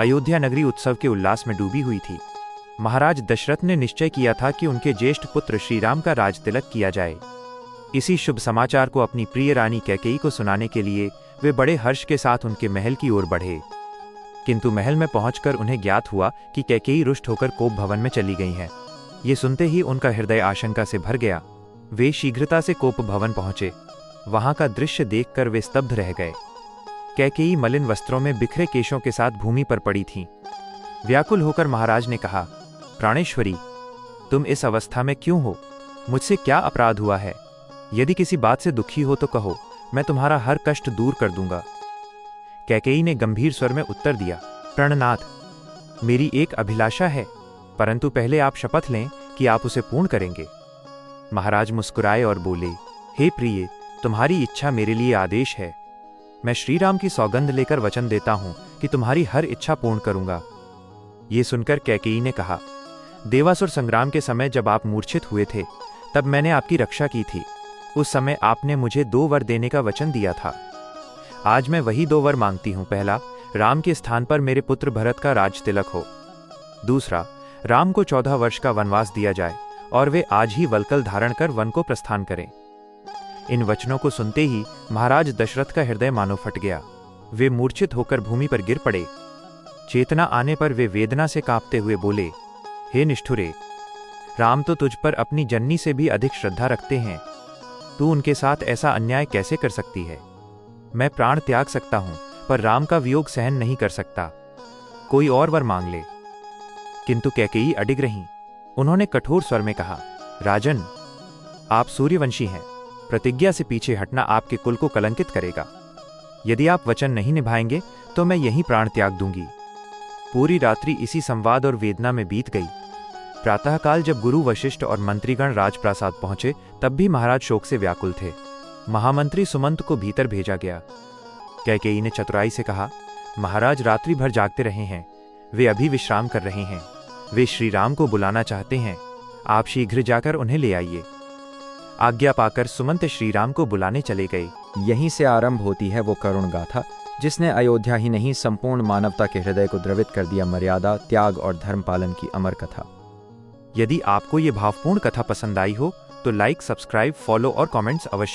अयोध्या नगरी उत्सव के उल्लास में डूबी हुई थी। महाराज दशरथ ने निश्चय किया था कि उनके ज्येष्ठ पुत्र श्रीराम का राज तिलक किया जाए। इसी शुभ समाचार को अपनी प्रिय रानी कैकेयी को सुनाने के लिए वे बड़े हर्ष के साथ उनके महल की ओर बढ़े। किंतु महल में पहुंचकर उन्हें ज्ञात हुआ कि कैकेयी रुष्ट होकर कोप भवन में चली गई हैं। ये सुनते ही उनका हृदय आशंका से भर गया। वे शीघ्रता से कोप भवन पहुंचे। वहां का दृश्य देखकर वे स्तब्ध रह गए। कैकेयी मलिन वस्त्रों में बिखरे केशों के साथ भूमि पर पड़ी थीं। व्याकुल होकर महाराज ने कहा, प्राणेश्वरी, तुम इस अवस्था में क्यों हो? मुझसे क्या अपराध हुआ है? यदि किसी बात से दुखी हो तो कहो, मैं तुम्हारा हर कष्ट दूर कर दूंगा। कैकेयी ने गंभीर स्वर में उत्तर दिया, प्रणनाथ, मेरी एक अभिलाषा है, परंतु पहले आप शपथ लें कि आप उसे पूर्ण करेंगे। महाराज मुस्कुराए और बोले, हे प्रिय, तुम्हारी इच्छा मेरे लिए आदेश है। मैं श्रीराम की सौगंध लेकर वचन देता हूं कि तुम्हारी हर इच्छा पूर्ण करूंगा। ये सुनकर कैकेयी ने कहा, देवासुर संग्राम के समय जब आप मूर्छित हुए थे, तब मैंने आपकी रक्षा की थी। उस समय आपने मुझे 2 वर देने का वचन दिया था। आज मैं वही 2 वर मांगती हूं। पहला, राम के स्थान पर मेरे पुत्र भरत का राज तिलक हो। दूसरा, राम को 14 वर्ष का वनवास दिया जाए और वे आज ही वल्कल धारण कर वन को प्रस्थान करें। इन वचनों को सुनते ही महाराज दशरथ का हृदय मानो फट गया। वे मूर्छित होकर भूमि पर गिर पड़े। चेतना आने पर वे वेदना से कांपते हुए बोले, हे निष्ठुरे, राम तो तुझ पर अपनी जननी से भी अधिक श्रद्धा रखते हैं। तू उनके साथ ऐसा अन्याय कैसे कर सकती है? मैं प्राण त्याग सकता हूं, पर राम का वियोग सहन नहीं कर सकता। कोई और वर मांग ले। किंतु कैकेयी अडिग रहीं। उन्होंने कठोर स्वर में कहा, राजन, आप सूर्यवंशी हैं। प्रतिज्ञा से पीछे हटना आपके कुल को कलंकित करेगा। यदि आप वचन नहीं निभाएंगे तो मैं यहीं प्राण त्याग दूंगी। पूरी रात्रि इसी संवाद और वेदना में बीत गई। प्रातःकाल जब गुरु वशिष्ठ और मंत्रीगण राजप्रासाद पहुंचे, तब भी महाराज शोक से व्याकुल थे। महामंत्री सुमंत को भीतर भेजा गया। कैकेयी ने चतुराई से कहा, महाराज रात्रि भर जागते रहे हैं। वे अभी विश्राम कर रहे हैं। वे श्रीराम को बुलाना चाहते हैं। आप शीघ्र जाकर उन्हें ले आइए। आज्ञा पाकर सुमंत श्रीराम को बुलाने चले गए। यहीं से आरंभ होती है वो करुण गाथा जिसने अयोध्या ही नहीं संपूर्ण मानवता के हृदय को द्रवित कर दिया। मर्यादा, त्याग और धर्म पालन की अमर कथा। यदि आपको ये भावपूर्ण कथा पसंद आई हो तो लाइक, सब्सक्राइब, फॉलो और कमेंट्स अवश्य